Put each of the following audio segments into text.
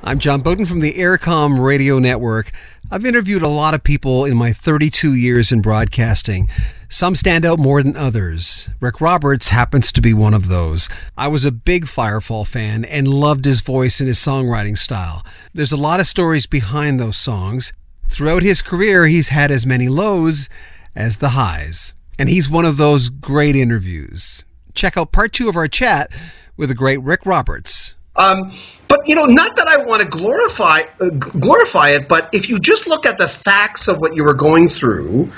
I'm John Beaudin from the Aircom Radio Network. I've interviewed a lot of people in my 32 years in broadcasting. Some stand out more than others. Rick Roberts happens to be one of those. I was a big Firefall fan and loved his voice and his songwriting style. There's a lot of stories behind those songs. Throughout his career, he's had as many lows as the highs. And he's one of those great interviews. Check out part 2 of our chat with the great Rick Roberts. But, not that I want to glorify it, but if you just look at the facts of what you were going through,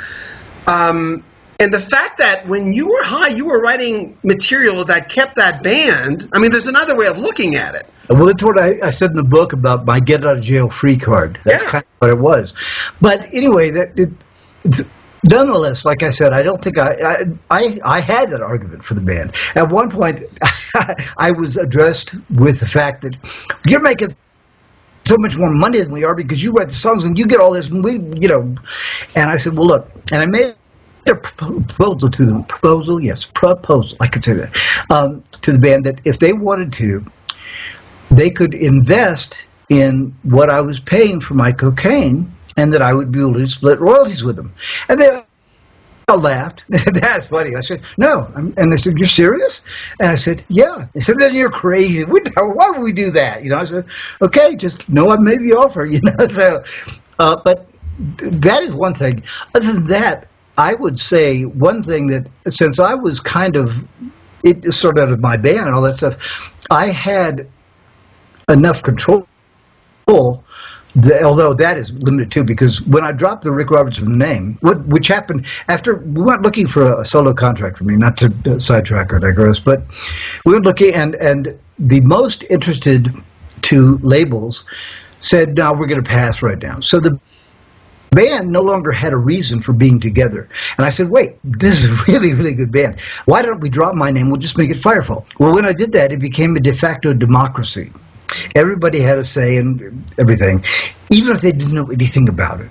and the fact that when you were high, you were writing material that kept that band, there's another way of looking at it. Well, that's what I said in the book about my get out of jail free card. That's kind of what it was. But anyway, it's nonetheless, like I said, I don't think I had that argument for the band. At one point, I was addressed with the fact that you're making so much more money than we are because you write the songs and you get all this, and and I said, well, look, and I made a proposal to them, proposal, I could say that, to the band that if they wanted to, they could invest in what I was paying for my cocaine, and that I would be able to split royalties with them. And they all laughed. They said, that's funny. I said, no. And they said, you're serious? And I said, yeah. They said, then you're crazy. Why would we do that? I said, okay, just know I made the offer. So, but that is one thing. Other than that, I would say one thing that since I was kind of sort of out of my band and all that stuff, I had enough control. Although that is limited too, because when I dropped the Rick Roberts name, which happened after we went looking for a solo contract for me, not to sidetrack or digress, but we were looking, and the most interested 2 labels said, no, we're going to pass right now. So the band no longer had a reason for being together. And I said, wait, this is a really, really good band. Why don't we drop my name? We'll just make it Firefall. Well, when I did that, it became a de facto democracy. Everybody had a say in everything, even if they didn't know anything about it.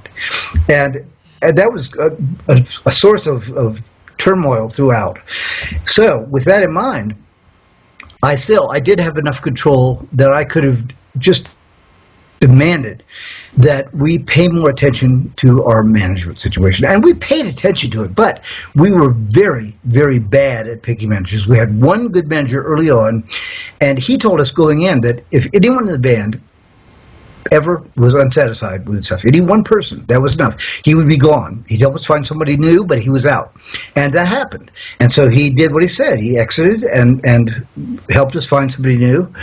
And that was a source of turmoil throughout. So with that in mind, I did have enough control that I could have just demanded that we pay more attention to our management situation. And we paid attention to it, but we were very, very bad at picking managers. We had one good manager early on, and he told us going in that if anyone in the band ever was unsatisfied with stuff, any one person, that was enough. He would be gone. He'd help us find somebody new, but he was out. And that happened. And so he did what he said. He exited and helped us find somebody new.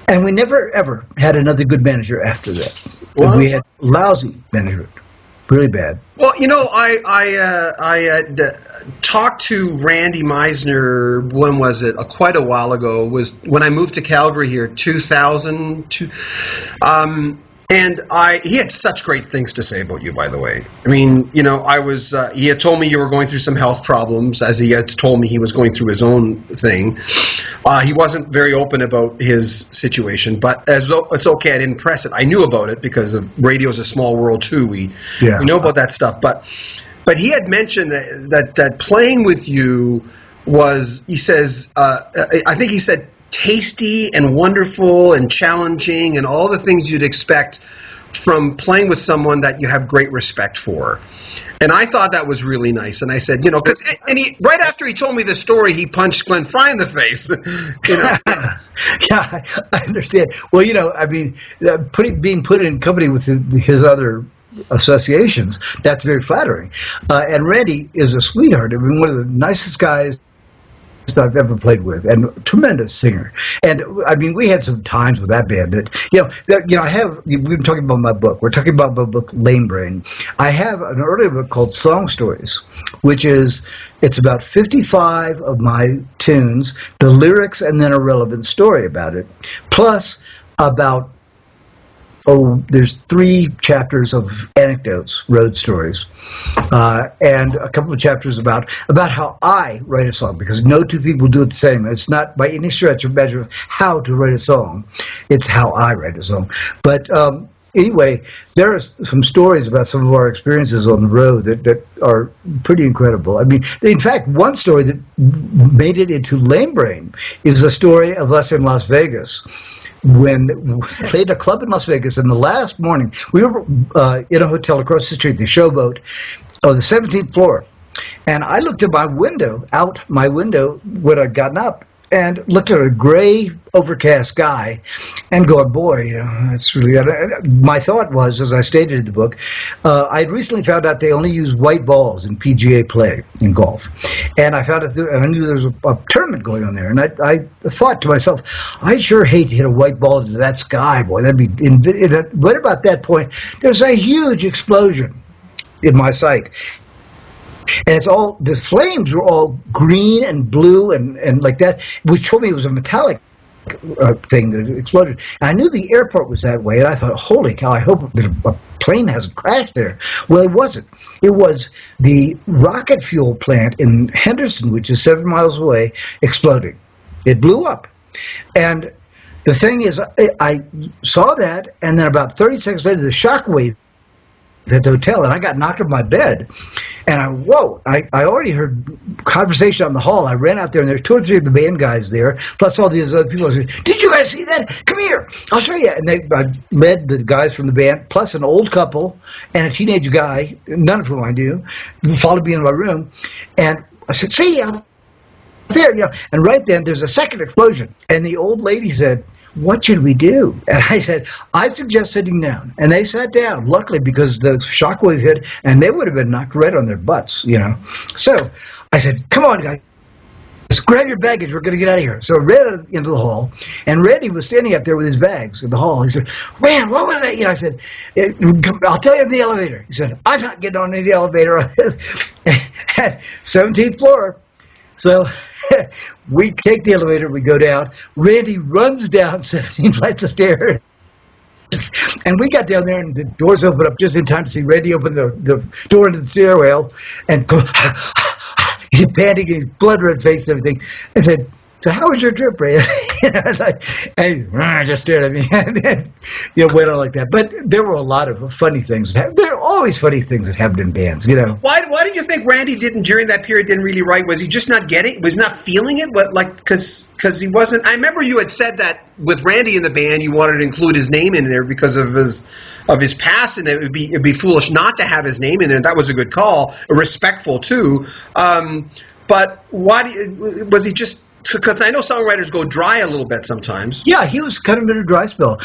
And we never, ever had another good manager after that. Well, we had lousy management, really bad. Well, I talked to Randy Meisner, when was it? Quite a while ago. Was when I moved to Calgary here, 2002. And he had such great things to say about you, by the way. He had told me you were going through some health problems, as he had told me he was going through his own thing. He wasn't very open about his situation, but it's okay. I didn't press it. I knew about it because of radio's a small world too. We know about that stuff. But he had mentioned that playing with you was, he says, I think he said, tasty and wonderful and challenging and all the things you'd expect from playing with someone that you have great respect for. And I thought that was really nice. And I said, right after he told me the story, he punched Glenn Fry in the face. Yeah, I understand. Well, being put in company with his other associations, that's very flattering. And Randy is a sweetheart. one of the nicest guys I've ever played with, and a tremendous singer. And we had some times with that band we've been talking about my book. We're talking about my book, Lame Brain. I have an earlier book called Song Stories, it's about 55 of my tunes, the lyrics, and then a relevant story about it, plus about there's 3 chapters of anecdotes, road stories, and a couple of chapters about how I write a song, because no 2 people do it the same. It's not by any stretch of measure of how to write a song. It's how I write a song. But anyway, there are some stories about some of our experiences on the road that are pretty incredible. In fact, one story that made it into Lame Brain is the story of us in Las Vegas. when we played a club in Las Vegas, and the last morning, we were in a hotel across the street, the Showboat, on the 17th floor. And I looked at my window when I'd gotten up, and looked at a gray, overcast sky, and going, boy, that's really... My thought was, as I stated in the book, I'd recently found out they only use white balls in PGA play in golf. And I found out, and I knew there was a tournament going on there. And I thought to myself, I sure hate to hit a white ball into that sky, boy. That'd be... Right about that point, there's a huge explosion in my sight. And the flames were all green and blue and like that, which told me it was a metallic thing that exploded. And I knew the airport was that way, and I thought, holy cow, I hope that a plane hasn't crashed there. Well, it wasn't. It was the rocket fuel plant in Henderson, which is 7 miles away, exploding. It blew up. And the thing is, I saw that, and then about 30 seconds later, the shockwave at the hotel, and I got knocked off my bed, and I already heard conversation on the hall. I ran out there, and there were 2 or 3 of the band guys there, plus all these other people. I said, did you guys see that? Come here, I'll show you. And I led the guys from the band, plus an old couple and a teenage guy, none of whom I knew, followed me in my room, and I said, see, out there, and right then there's a second explosion, and the old lady said, what should we do? And I said, I suggest sitting down. And they sat down, luckily, because the shockwave hit, and they would have been knocked right on their butts, So I said, come on, guys. Just grab your baggage. We're going to get out of here. So I ran out into the hall, and Randy was standing up there with his bags in the hall. He said, Rand, what was that? I said, I'll tell you in the elevator. He said, I'm not getting on the elevator on this. At 17th floor. So we take the elevator, we go down. Randy runs down 17 flights of stairs. And we got down there, and the doors opened up just in time to see Randy open the door into the stairwell and go, he's panicking, blood red face, everything. I said, so how was your trip, Ray? And I just stared at me and went on like that. But there were a lot of funny things. There are always funny things that happened in bands, Why do you think Randy didn't really write? Was he just not was not feeling it? Because he wasn't. I remember you had said that with Randy in the band, you wanted to include his name in there because of his past, and it'd be foolish not to have his name in there. That was a good call, respectful too. But why was he just? Because I know songwriters go dry a little bit sometimes. Yeah, he was kind of in a dry spell.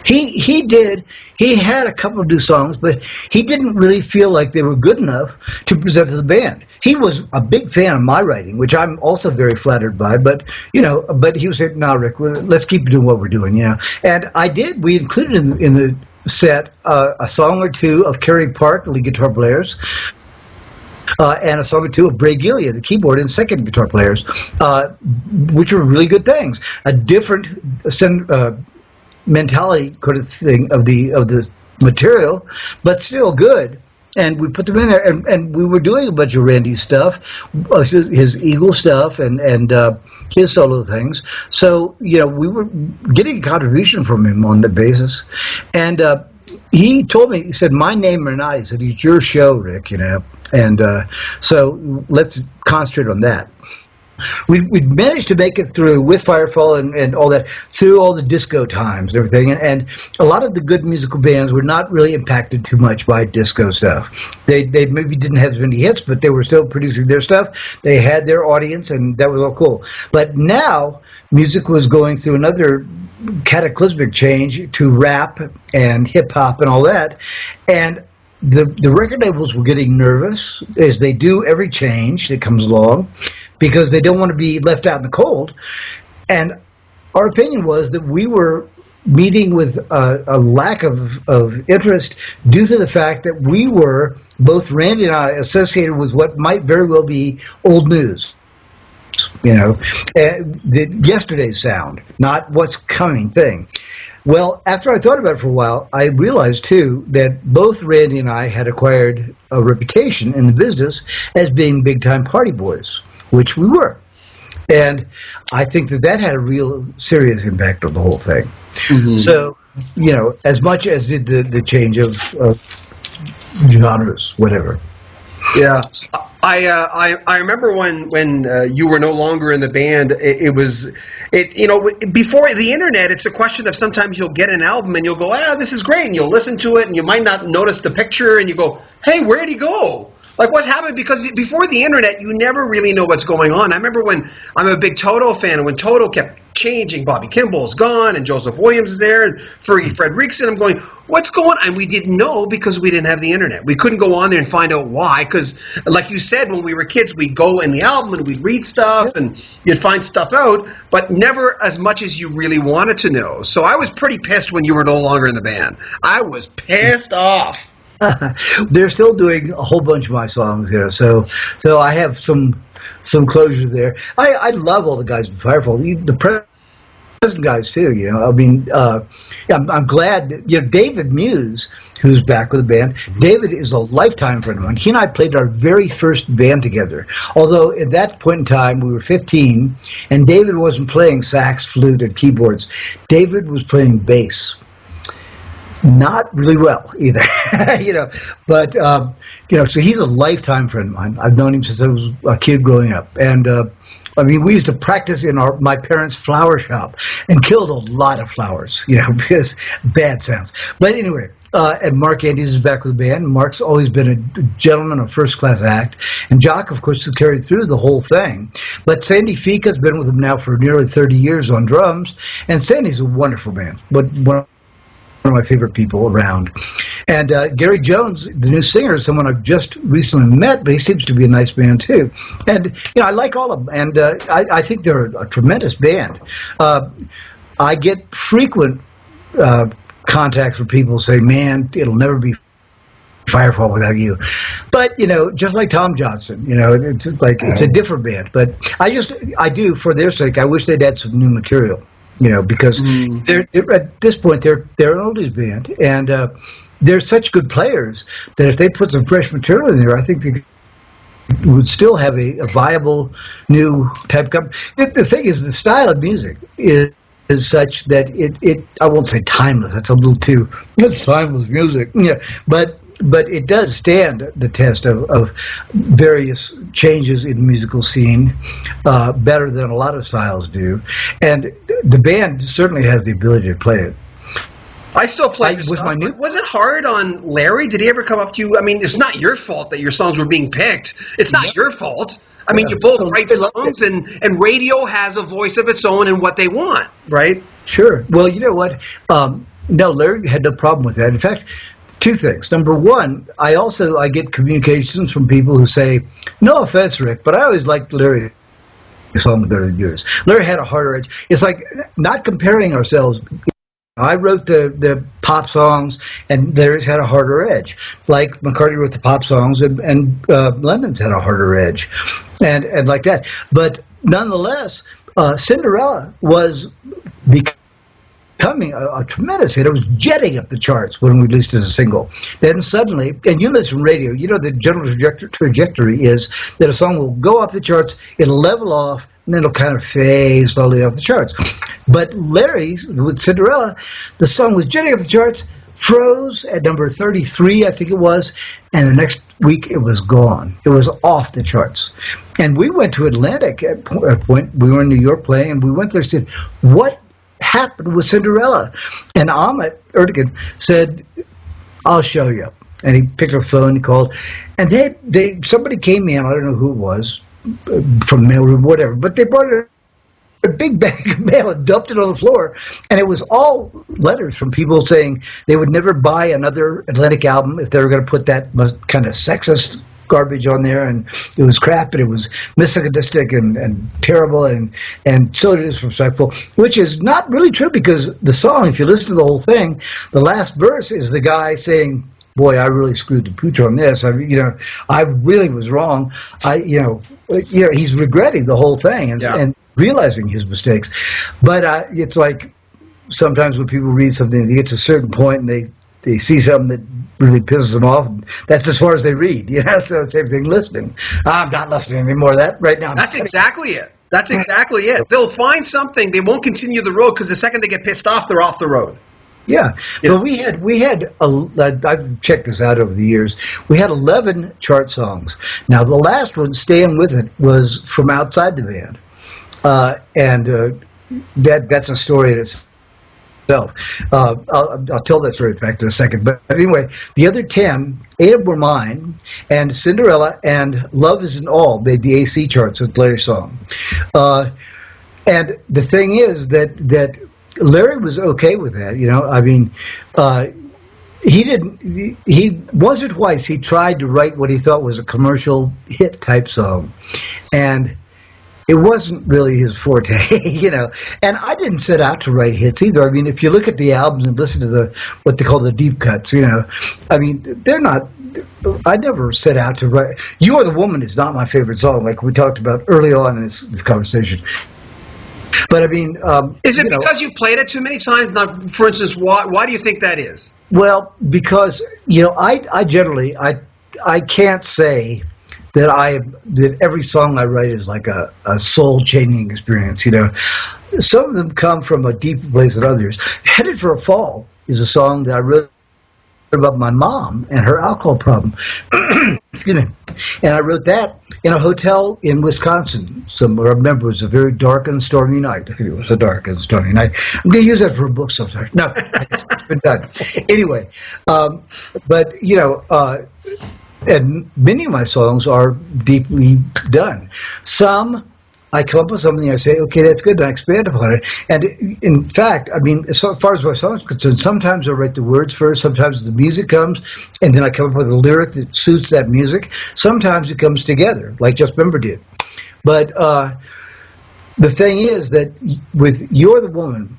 He did. He had a couple of new songs, but he didn't really feel like they were good enough to present to the band. He was a big fan of my writing, which I'm also very flattered by. But but he was saying, "No, Rick, let's keep doing what we're doing." And I did. We included in the set a song or two of Kerry Park, the lead guitar players. And a song or two of Bray Gillia, the keyboard and second guitar players, which were really good things. A different mentality kind of thing of the material, but still good. And we put them in there, and we were doing a bunch of Randy's stuff, his Eagle stuff, and his solo things. So we were getting a contribution from him on the basis, and. He told me, he said, my name or not, he said, it's your show, Rick, and so let's concentrate on that. We managed to make it through with Firefall and all that, through all the disco times and everything, and a lot of the good musical bands were not really impacted too much by disco stuff. They maybe didn't have as many hits, but they were still producing their stuff. They had their audience, and that was all cool. But now, music was going through another cataclysmic change to rap and hip-hop and all that, and the record labels were getting nervous, as they do every change that comes along, because they don't want to be left out in the cold. And our opinion was that we were meeting with a lack of interest due to the fact that we were, both Randy and I, associated with what might very well be old news. The yesterday's sound, not what's coming thing. Well, after I thought about it for a while, I realized, too, that both Randy and I had acquired a reputation in the business as being big-time party boys, which we were. And I think that had a real serious impact on the whole thing. Mm-hmm. So, as much as did the change of genres, whatever. Yeah. I remember when you were no longer in the band. Before the internet, it's a question of sometimes you'll get an album and you'll go, this is great, and you'll listen to it and you might not notice the picture and you go, hey, where'd he go? Like, what happened? Because before the internet, you never really know what's going on. I remember when I'm a big Toto fan, and when Toto kept changing, Bobby Kimball's gone, and Joseph Williams is there, and Fergie Fredrickson, I'm going, what's going on? And we didn't know because we didn't have the internet. We couldn't go on there and find out why, because, like you said, when we were kids, we'd go in the album and we'd read stuff, and you'd find stuff out, but never as much as you really wanted to know. So I was pretty pissed when you were no longer in the band. I was pissed off. They're still doing a whole bunch of my songs, so I have some closure there. I love all the guys in Firefall, the present guys too. I mean, I'm glad that, David Muse, who's back with the band. David is a lifetime friend of mine. He and I played our very first band together. Although at that point in time we were 15, and David wasn't playing sax, flute, and keyboards. David was playing bass. Not really well either, but, so he's a lifetime friend of mine. I've known him since I was a kid growing up. And, we used to practice in my parents' flower shop and killed a lot of flowers, because bad sounds. But anyway, and Mark Andrews is back with the band. Mark's always been a gentleman, a first-class act. And Jock, of course, has carried through the whole thing. But Sandy Fika's been with him now for nearly 30 years on drums. And Sandy's a wonderful man. One of my favorite people around. And Gary Jones, the new singer, is someone I've just recently met, but he seems to be a nice man too. And I like all of them, and I think they're a tremendous band. I get frequent contacts from people saying, "Man, it'll never be Firefall without you." But just like Tom Johnson, it's like it's a different band. But I do, for their sake, I wish they'd had some new material. Because they're at this point they're an oldies band, and they're such good players that if they put some fresh material in there, I think they would still have a viable new type of. The thing is, the style of music is such that it I won't say timeless. That's a little too. It's timeless music, but it does stand the test of various changes in the musical scene better than a lot of styles do. And the band certainly has the ability to play it. I still play your stuff. Was it hard on Larry? Did he ever come up to you? I mean, it's not your fault that your songs were being picked. It's not your fault. I mean, you both write songs, and radio has a voice of its own and what they want, right? Sure. Well, you know what? No, Larry had no problem with that. In fact, two things. Number one, I get communications from people who say, no offense, Rick, but I always liked Larry's song better than yours. Larry had a harder edge. It's like not comparing ourselves. I wrote the pop songs, and Larry's had a harder edge. Like McCartney wrote the pop songs, and Lennon's had a harder edge, and like that. But nonetheless, Cinderella was becoming a tremendous hit. It was jetting up the charts when we released it as a single. Then suddenly, and you listen to radio, the general trajectory is that a song will go off the charts, it'll level off, and then it'll kind of fade slowly off the charts. But Larry, with Cinderella, the song was jetting up the charts, froze at number 33, I think it was, and the next week it was gone. It was off the charts. And we went to Atlantic at a point. We were in New York playing, and we went there and said, what happened with Cinderella? And Ahmet Ertegun said, I'll show you. And he picked up the phone, he called, and somebody came in, I don't know who it was, from mail or whatever, but they brought a big bag of mail and dumped it on the floor, and it was all letters from people saying they would never buy another Atlantic album if they were going to put that kind of sexist garbage on there, and it was crap, and it was misogynistic and terrible and so disrespectful, which is not really true, because the song, if you listen to the whole thing, the last verse is the guy saying, boy, I really screwed the pooch on this. I really was wrong. He's regretting the whole thing and realizing his mistakes. But it's like sometimes when people read something, they get to a certain point and they see something that really pisses them off. And that's as far as they read. So the same thing listening. I'm not listening anymore to that right now. That's exactly it. They'll find something. They won't continue the road because the second they get pissed off, they're off the road. Yeah, but I've checked this out over the years. We had 11 chart songs. Now the last one, "Staying With It," was from outside the band, and that's a story in itself. I'll tell that story back in a second. But anyway, the other 10, 8 of them were mine, and "Cinderella" and "Love Isn't All" made the AC charts with Larry's song. And the thing is that Larry was okay with that, I mean, he once or twice he tried to write what he thought was a commercial hit type song, and it wasn't really his forte, And I didn't set out to write hits either. I mean, if you look at the albums and listen to what they call the deep cuts, I mean, they're not. I never set out to write. "You Are the Woman" is not my favorite song, like we talked about early on in this conversation. But I mean, is it because you played it too many times? Now, for instance, why do you think that is? Well, because I generally I can't say that every song I write is like a soul changing experience. Some of them come from a deeper place than others. "Headed for a Fall" is a song that I wrote about my mom and her alcohol problem. Excuse me. And I wrote that in a hotel in Wisconsin. I remember it was a very dark and stormy night. It was a dark and stormy night. I'm going to use that for a book sometime. No, it's been done. Anyway, but, and many of my songs are deeply done. Some, I come up with something, I say, okay, that's good, and I expand upon it. And in fact, I mean, as far as my song is concerned, sometimes I write the words first, sometimes the music comes, and then I come up with a lyric that suits that music. Sometimes it comes together, like Just Remember did. But the thing is that with "You're the Woman,"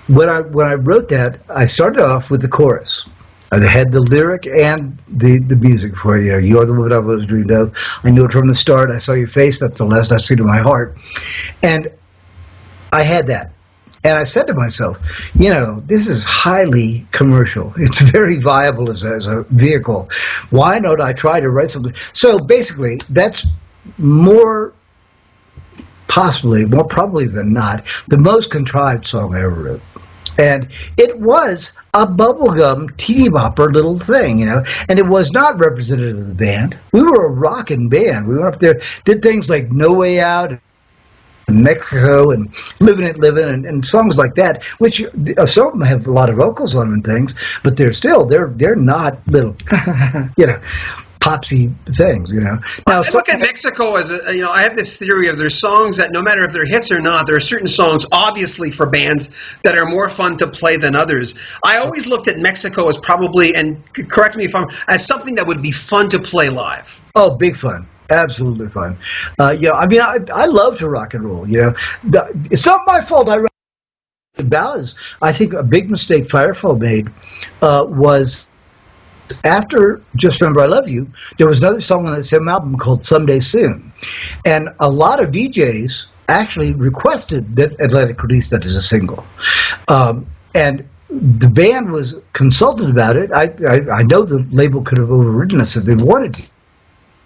when I wrote that, I started off with the chorus. I had the lyric and the music for you. "You're the woman I've always dreamed of. I knew it from the start. I saw your face. That's the last I've seen of my heart." And I had that. And I said to myself, this is highly commercial. It's very viable as a vehicle. Why don't I try to write something? So basically, that's more probably than not, the most contrived song I ever wrote. And it was a bubblegum teeny bopper little thing, and it was not representative of the band. We were a rockin' band. We went up there, did things like "No Way Out," and "Mexico," and "Living It, Living," and songs like that, which some of them have a lot of vocals on them and things, but they're not little, popsy things, Now, I look at Mexico as I have this theory of there's songs that no matter if they're hits or not, there are certain songs, obviously for bands, that are more fun to play than others. I always looked at Mexico as probably, and correct me if I'm, as something that would be fun to play live. Oh, big fun. Absolutely fun. I mean, I love to rock and roll, It's not my fault I wrote the ballads. I think a big mistake Firefall made was after Just Remember I Love You, there was another song on the same album called "Someday Soon." And a lot of DJs actually requested that Atlantic release that as a single. And the band was consulted about it. I know the label could have overridden us if they wanted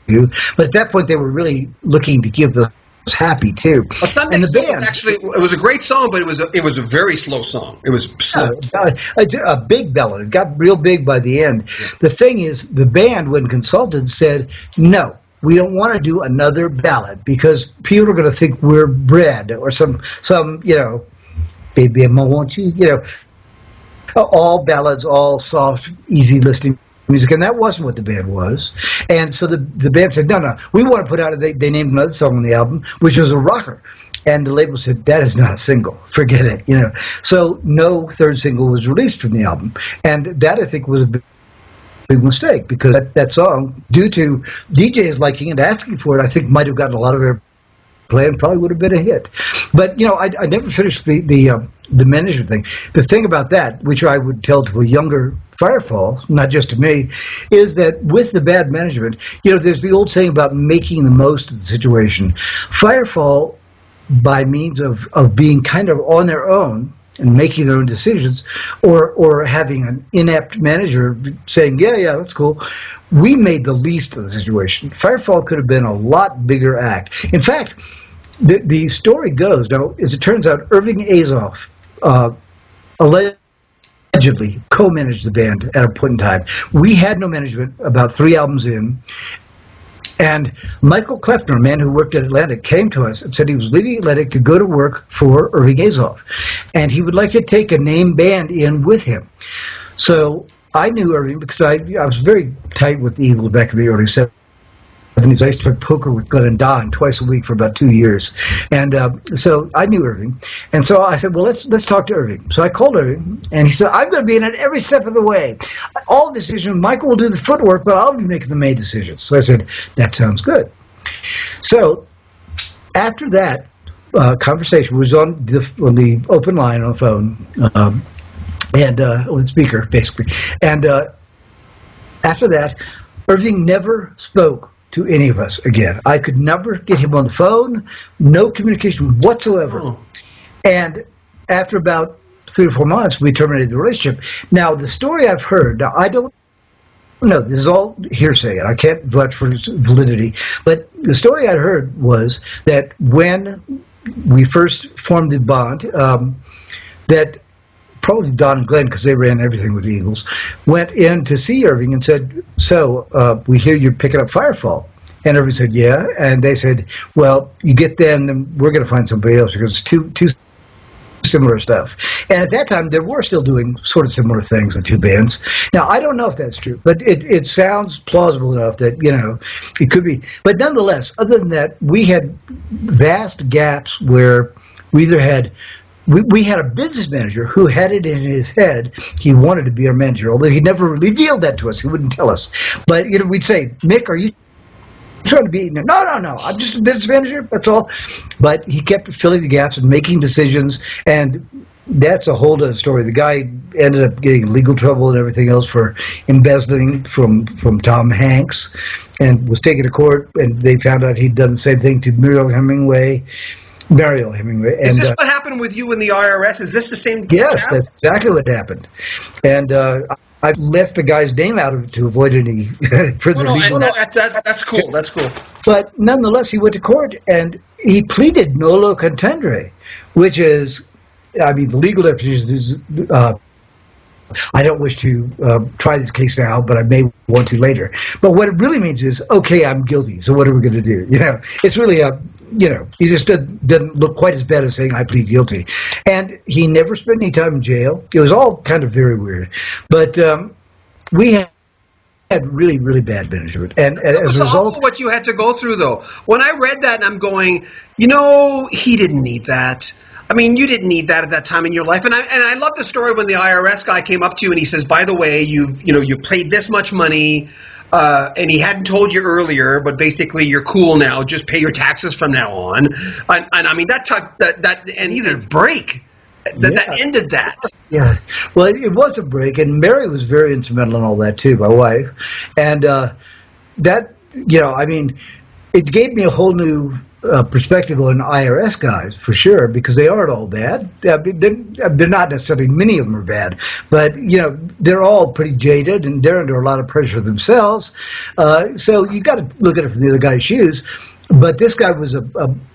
to, but at that point they were really looking to give us happy too. But Sunday was actually, it was a great song, but it was a very slow song. It was slow. A big ballad. It got real big by the end. Yeah. The thing is, the band, when consulted, said, "No, we don't want to do another ballad because people are going to think we're bread or some baby, I want you, all ballads, all soft, easy listening music," and that wasn't what the band was. And so the band said, no, we want to put out, they named another song on the album, which was a rocker. And the label said, that is not a single. Forget it, So no third single was released from the album. And that, I think, was a big mistake because that song, due to DJs liking it, asking for it, I think might have gotten a lot of airplay and probably would have been a hit. But, I never finished the management thing. The thing about that, which I would tell to a younger Firefall, not just to me, is that with the bad management, there's the old saying about making the most of the situation. Firefall, by means of being kind of on their own and making their own decisions, or having an inept manager saying, yeah, that's cool, we made the least of the situation. Firefall could have been a lot bigger act. In fact, the story goes, now, as it turns out, Irving Azoff allegedly co-managed the band at a point in time. We had no management about 3 albums in. And Michael Kleffner, a man who worked at Atlantic, came to us and said he was leaving Atlantic to go to work for Irving Azoff. And he would like to take a name band in with him. So I knew Irving because I was very tight with the Eagles back in the early 70s. I used to play poker with Glenn and Don twice a week for about 2 years. And so I knew Irving. And so I said, well, let's talk to Irving. So I called Irving, and he said, I'm going to be in it every step of the way. All decisions, Michael will do the footwork, but I'll be making the main decisions. So I said, that sounds good. So after that conversation was on the open line on the phone, and on the speaker, basically. And after that, Irving never spoke to any of us again. I could never get him on the phone, no communication whatsoever. Oh. And after about 3 or 4 months, we terminated the relationship. Now, the story I've heard, now I don't know, this is all hearsay, and I can't vouch for its validity, but the story I heard was that when we first formed the bond, that probably Don and Glenn, because they ran everything with the Eagles, went in to see Irving and said, so we hear you're picking up Firefall. And Irving said, yeah. And they said, well, you get them, and we're going to find somebody else because it's too similar stuff. And at that time, they were still doing sort of similar things, the two bands. Now, I don't know if that's true, but it sounds plausible enough that, it could be. But nonetheless, other than that, we had vast gaps where we either had we had a business manager who had it in his head he wanted to be our manager, although he never revealed that to us. He wouldn't tell us. But we'd say, Mick, are you trying to be? No, I'm just a business manager, that's all. But he kept filling the gaps and making decisions, and that's a whole other story. The guy ended up getting in legal trouble and everything else for embezzling from Tom Hanks, and was taken to court, and they found out he'd done the same thing to Mariel Hemingway. Is this what happened with you in the IRS? Is this the same? Yes, that's exactly what happened. And I left the guy's name out of it to avoid any further legal. That's cool. That's cool. But nonetheless, he went to court and he pleaded nolo contendere, which is, the legal definition is, I don't wish to try this case now, but I may want to later. But what it really means is, okay, I'm guilty, so what are we going to do? It's really he just doesn't look quite as bad as saying I plead guilty. And he never spent any time in jail. It was all kind of very weird. But we had really, really bad management. And as a result, awful what you had to go through, though. When I read that, and I'm going, he didn't need that. You didn't need that at that time in your life. And I love the story when the IRS guy came up to you and he says, by the way, you paid this much money, and he hadn't told you earlier, but basically you're cool now. Just pay your taxes from now on. And that and he did a break. That ended that. Yeah. Well, it was a break, and Mary was very instrumental in all that too, my wife. And it gave me a whole new perspective on IRS guys, for sure, because they aren't all bad. They're not necessarily, many of them are bad, but they're all pretty jaded and they're under a lot of pressure themselves. So you got to look at it from the other guy's shoes. But this guy was a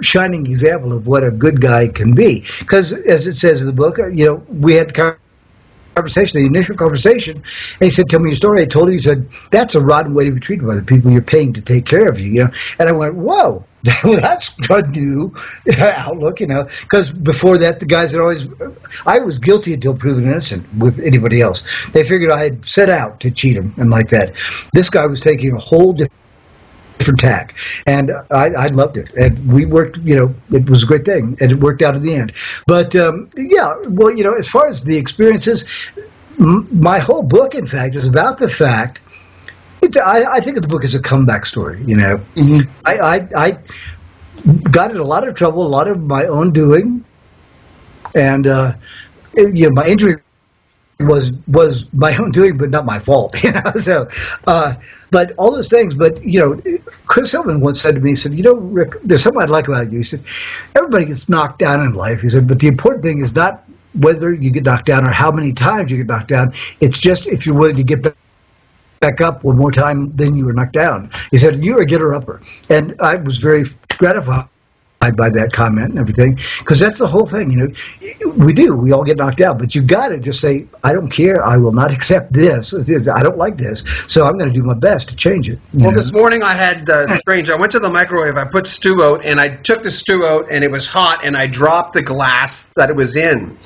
shining example of what a good guy can be, because as it says in the book, we had the initial conversation, and he said, tell me your story. I told him, he said, that's a rotten way to be treated by the people you're paying to take care of you, And I went, whoa, that's a new outlook, because before that, the guys I was guilty until proven innocent with anybody else. They figured I had set out to cheat them and like that. This guy was taking a whole different tack, and I loved it, and we worked, it was a great thing, and it worked out in the end. But as far as the experiences, my whole book, in fact, is about the fact, I think of the book as a comeback story. Mm-hmm. I got in a lot of trouble, a lot of my own doing, and my injury was my own doing, but not my fault. So, but all those things. But Chris Hillman once said to me, he said, Rick, there's something I'd like about you. He said, everybody gets knocked down in life. He said, but the important thing is not whether you get knocked down or how many times you get knocked down. It's just if you're willing to get back up one more time than you were knocked down. He said, you're a getter-upper. And I was very gratified by that comment and everything, because that's the whole thing. We all get knocked out, but you've got to just say, I don't care, I will not accept this, I don't like this, so I'm going to do my best to change it. Well, this morning I had strange. I went to the microwave, I put stew out, and I took the stew out, and it was hot, and I dropped the glass that it was in.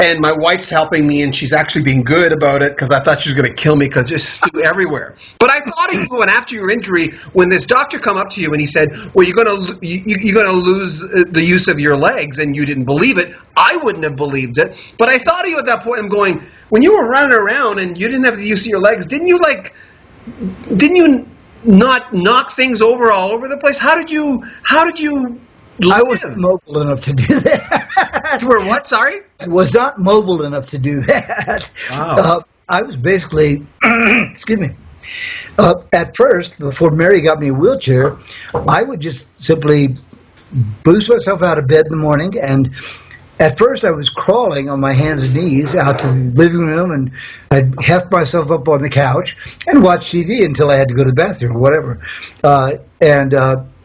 And my wife's helping me, and she's actually being good about it, because I thought she was going to kill me because there's stew everywhere. But I thought of you, and after your injury, when this doctor come up to you and he said, well, you're going to lose the use of your legs, and you didn't believe it, I wouldn't have believed it. But I thought of you at that point. I'm going, when you were running around and you didn't have the use of your legs, didn't you not knock things over all over the place? How did you live? I wasn't mobile enough to do that. You were what? Sorry? I was not mobile enough to do that. Wow. I was basically, excuse me, at first, before Mary got me a wheelchair, I would just simply boost myself out of bed in the morning, and at first I was crawling on my hands and knees out to the living room, and I'd heft myself up on the couch and watch TV until I had to go to the bathroom or whatever.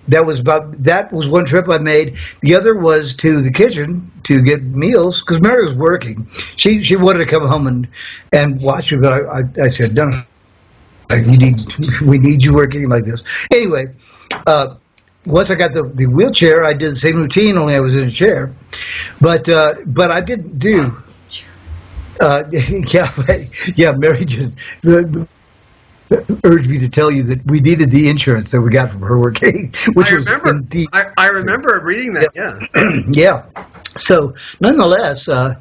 That was one trip I made. The other was to the kitchen to get meals, because Mary was working. She wanted to come home and watch me, but I said, no, we need you working like this. Anyway, once I got the wheelchair, I did the same routine, only I was in a chair. But I didn't do. Mary just urged me to tell you that we needed the insurance that we got from her working. I remember reading that. Yeah. Yeah. So nonetheless, I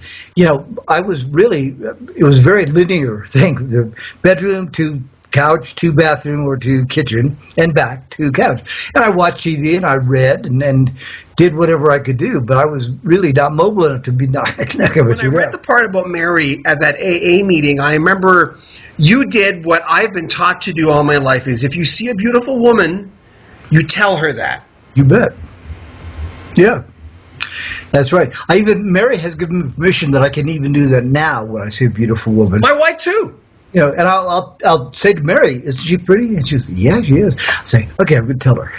was really, it was a very linear thing. The bedroom to couch to bathroom or to kitchen and back to couch. And I watched TV and I read and did whatever I could do, but I was really not mobile enough to be not When I read the part about Mary at that AA meeting, I remember you did what I've been taught to do all my life, is if you see a beautiful woman, you tell her that. You bet. Yeah. That's right. Mary has given me permission that I can even do that now when I see a beautiful woman. My wife too. And I'll say to Mary, "Isn't she pretty?" And she'll say, "Yeah, she is." I'll say, "Okay, I'm going to tell her."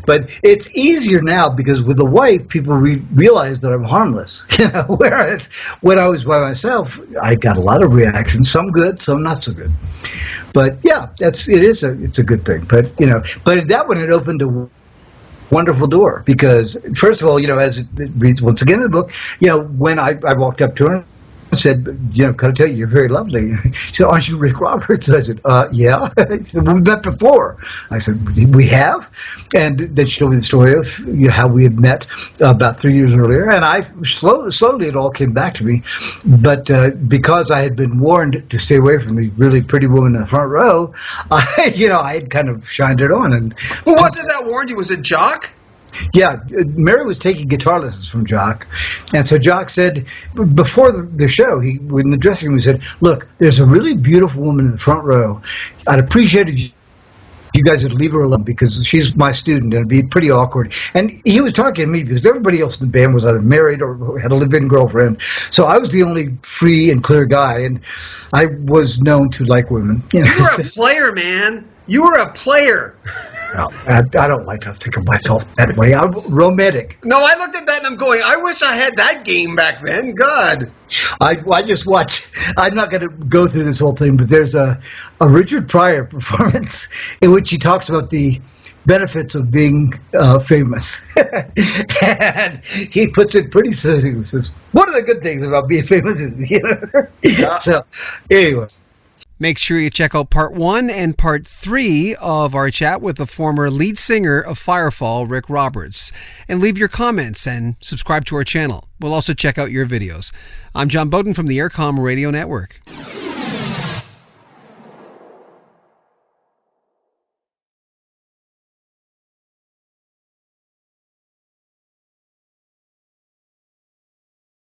But it's easier now because with a wife, people realize that I'm harmless. Whereas when I was by myself, I got a lot of reactions, some good, some not so good. But yeah, it's a good thing. But but that one, it opened a wonderful door, because first of all, as it reads once again in the book, when I walked up to her and said, can I tell you, you're very lovely. She said, aren't you Rick Roberts? And I said, yeah. She said, well, we met before. I said, we have? And then she told me the story of how we had met about 3 years earlier. And I slowly it all came back to me. But because I had been warned to stay away from the really pretty woman in the front row, I had kind of shined it on. And who was it that warned you? Was it Jock? Yeah, Mary was taking guitar lessons from Jock, and so Jock said before the show, in the dressing room, he said, "Look, there's a really beautiful woman in the front row. I'd appreciate if you guys would leave her alone because she's my student and it'd be pretty awkward." And he was talking to me because everybody else in the band was either married or had a live-in girlfriend, so I was the only free and clear guy, and I was known to like women. You were a player, man. You were a player. No, I don't like to think of myself that way. I'm romantic. No, I looked at that and I'm going, I wish I had that game back then. God. I just watch. I'm not going to go through this whole thing, but there's a Richard Pryor performance in which he talks about the benefits of being famous. And he puts it pretty simply. He says, one of the good things about being famous is, So, anyway. Make sure you check out part 1 and part 3 of our chat with the former lead singer of Firefall, Rick Roberts. And leave your comments and subscribe to our channel. We'll also check out your videos. I'm John Beaudin from the Aircom Radio Network.